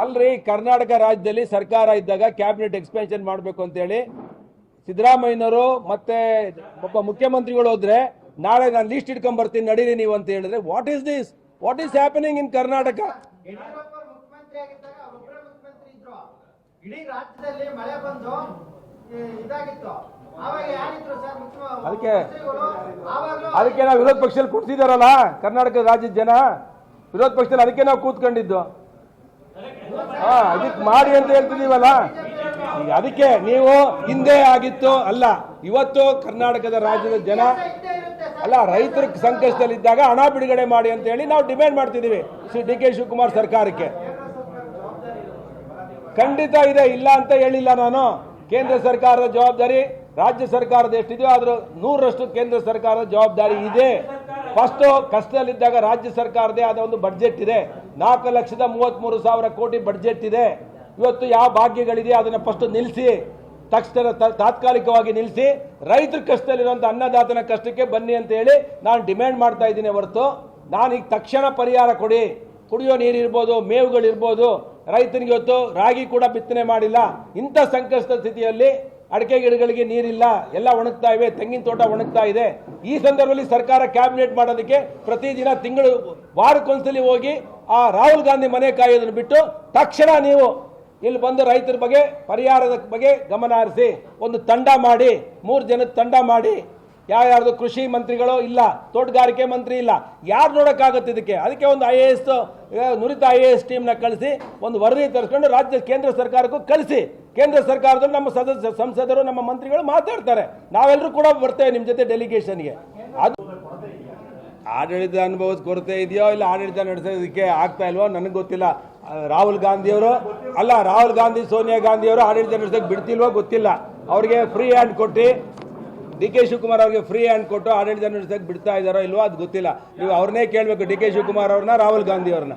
ಅಲ್ರಿ, ಕರ್ನಾಟಕ ರಾಜ್ಯದಲ್ಲಿ ಸರ್ಕಾರ ಇದ್ದಾಗ ಕ್ಯಾಬಿನೆಟ್ ಎಕ್ಸ್ಪೆನ್ಷನ್ ಮಾಡಬೇಕು ಅಂತ ಹೇಳಿ ಸಿದ್ದರಾಮಯ್ಯನವರು ಮತ್ತೆ ಒಬ್ಬ ಮುಖ್ಯಮಂತ್ರಿಗಳು ಹೋದ್ರೆ ನಾಳೆ ನಾನು ಲೀಸ್ಟ್ ಇಟ್ಕೊಂಡ್ ಬರ್ತೀನಿ ನಡೀರಿ ನೀವು ಅಂತ ಹೇಳಿದ್ರೆ what is this? What is happening in Karnataka? ಅದಕ್ಕೆ ನಾವು ವಿರೋಧ ಪಕ್ಷದಲ್ಲಿ ಕೂತಿದಾರಲ್ಲ ಕರ್ನಾಟಕ ರಾಜ್ಯದ ಜನ, ವಿರೋಧ ಪಕ್ಷದಲ್ಲಿ ಅದಕ್ಕೆ ನಾವು ಕೂತ್ಕೊಂಡಿದ್ದು. ಅದಕ್ಕೆ ಮಾಡಿ ಅಂತ ಹೇಳ್ತಿದೀವಲ್ಲ, ಈಗ ಅದಕ್ಕೆ ನೀವು ಹಿಂದೆ ಆಗಿತ್ತು ಅಲ್ಲ, ಇವತ್ತು ಕರ್ನಾಟಕದ ರಾಜ್ಯದ ಜನ ಅಲ್ಲ ರೈತರ ಸಂಕಷ್ಟದಲ್ಲಿದ್ದಾಗ ಹಣ ಬಿಡುಗಡೆ ಮಾಡಿ ಅಂತ ಹೇಳಿ ನಾವು ಡಿಮ್ಯಾಂಡ್ ಮಾಡ್ತಿದ್ದೀವಿ ಡಿ ಕೆ ಶಿವಕುಮಾರ್ ಸರ್ಕಾರಕ್ಕೆ. ಖಂಡಿತ ಇದೆ, ಇಲ್ಲ ಅಂತ ಹೇಳಿಲ್ಲ ನಾನು. ಕೇಂದ್ರ ಸರ್ಕಾರದ ಜವಾಬ್ದಾರಿ ರಾಜ್ಯ ಸರ್ಕಾರದ ಎಷ್ಟಿದೆಯೋ ಅದ್ರ 100ರಷ್ಟು ಕೇಂದ್ರ ಸರ್ಕಾರದ ಜವಾಬ್ದಾರಿ ಇದೆ. ಫಸ್ಟ್ ಕಷ್ಟದಲ್ಲಿದ್ದಾಗ ರಾಜ್ಯ ಸರ್ಕಾರದೇ ಆದ ಒಂದು ಬಡ್ಜೆಟ್ ಇದೆ, 4,33,000 ಕೋಟಿ ಬಡ್ಜೆಟ್ ಇದೆ. ಇವತ್ತು ಯಾವ ಭಾಗ್ಯಗಳಿದೆ ಅದನ್ನ ಫಸ್ಟ್ ನಿಲ್ಲಿಸಿ, ತಕ್ಷಣ ತಾತ್ಕಾಲಿಕವಾಗಿ ನಿಲ್ಲಿಸಿ, ರೈತರ ಕಷ್ಟದಲ್ಲಿರುವಂತ ಅನ್ನದಾತನ ಕಷ್ಟಕ್ಕೆ ಬನ್ನಿ ಅಂತ ಹೇಳಿ ನಾನು ಡಿಮ್ಯಾಂಡ್ ಮಾಡ್ತಾ ಇದ್ದೀನಿ ಹೊರತು ನಾನು ಈಗ ತಕ್ಷಣ ಪರಿಹಾರ ಕೊಡಿ. ಕುಡಿಯೋ ನೀರಿರ್ಬೋದು, ಮೇವುಗಳಿರ್ಬೋದು, ರೈತನಿಗೆ ಇವತ್ತು ರಾಗಿ ಕೂಡ ಬಿತ್ತನೆ ಮಾಡಿಲ್ಲ. ಇಂಥ ಸಂಕಷ್ಟ ಸ್ಥಿತಿಯಲ್ಲಿ ಅಡಿಕೆ ಗಿಡಗಳಿಗೆ ನೀರಿಲ್ಲ, ಎಲ್ಲ ಒಣಗ್ತಾ ಇವೆ, ತೆಂಗಿನ ತೋಟ ಒಣಗ್ತಾ ಇದೆ. ಈ ಸಂದರ್ಭದಲ್ಲಿ ಸರ್ಕಾರ ಕ್ಯಾಬಿನೆಟ್ ಮಾಡೋದಕ್ಕೆ ಪ್ರತಿದಿನ ತಿಂಗಳು ವಾರಕ್ಕೊಂದ್ಸಲಿ ಹೋಗಿ ಆ ರಾಹುಲ್ ಗಾಂಧಿ ಮನೆ ಕಾಯೋದನ್ನು ಬಿಟ್ಟು ತಕ್ಷಣ ನೀವು ಇಲ್ಲಿ ಬಂದು ರೈತರ ಬಗ್ಗೆ ಪರಿಹಾರದ ಬಗ್ಗೆ ಗಮನ ಹರಿಸಿ ಒಂದು ತಂಡ ಮಾಡಿ, 3 ಜನದ ತಂಡ ಮಾಡಿ. ಯಾರ್ಯಾರ್ದು ಕೃಷಿ ಮಂತ್ರಿಗಳು ಇಲ್ಲ, ತೋಟಗಾರಿಕೆ ಮಂತ್ರಿ ಇಲ್ಲ, ಯಾರು ನೋಡೋಕ್ಕಾಗುತ್ತೆ ಇದಕ್ಕೆ? ಅದಕ್ಕೆ ಒಂದು IAS ನುರಿತ IAS ಟೀಮ್ನ ಕಳಿಸಿ ಒಂದು ವರದಿ ತರಿಸ್ಕೊಂಡು ರಾಜ್ಯ ಕೇಂದ್ರ ಸರ್ಕಾರಕ್ಕೂ ಕಳಿಸಿ. ಕೇಂದ್ರ ಸರ್ಕಾರದಲ್ಲಿ ನಮ್ಮ ಸಂಸದರು ನಮ್ಮ ಮಂತ್ರಿಗಳು ಮಾತಾಡ್ತಾರೆ, ನಾವೆಲ್ಲರೂ ಕೂಡ ಬರ್ತೇವೆ ನಿಮ್ಮ ಜೊತೆ ಡೆಲಿಗೇಷನ್ಗೆ. ಅದು ಆಡಳಿತ ಅನುಭವದ ಕೊರತೆ ಇದೆಯೋ ಇಲ್ಲ ಆಡಳಿತ ನಡೆಸೋದಕ್ಕೆ ಆಗ್ತಾ ಇಲ್ವೋ ನನಗೆ ಗೊತ್ತಿಲ್ಲ. ರಾಹುಲ್ ಗಾಂಧಿಯವರು ಅಲ್ಲ, ರಾಹುಲ್ ಗಾಂಧಿ ಸೋನಿಯಾ ಗಾಂಧಿಯವರು ಆಡಳಿತ ನಡೆಸೋಕೆ ಬಿಡ್ತಿಲ್ವೋ ಗೊತ್ತಿಲ್ಲ. ಅವ್ರಿಗೆ ಫ್ರೀ ಹ್ಯಾಂಡ್ ಕೊಟ್ಟು ಡಿ ಕೆ ಶಿವಕುಮಾರ್ ಅವ್ರಿಗೆ ಫ್ರೀ ಹ್ಯಾಂಡ್ ಕೊಟ್ಟು ಆಡಳಿತ ನಡೆಸೋಕೆ ಬಿಡ್ತಾ ಇದ್ದಾರೋ ಇಲ್ವೋ ಅದು ಗೊತ್ತಿಲ್ಲ. ನೀವು ಅವ್ರನ್ನೇ ಕೇಳಬೇಕು, ಡಿ ಕೆ ಶಿವಕುಮಾರ್ ಅವ್ರನ್ನ, ರಾಹುಲ್ ಗಾಂಧಿ ಅವ್ರನ್ನ.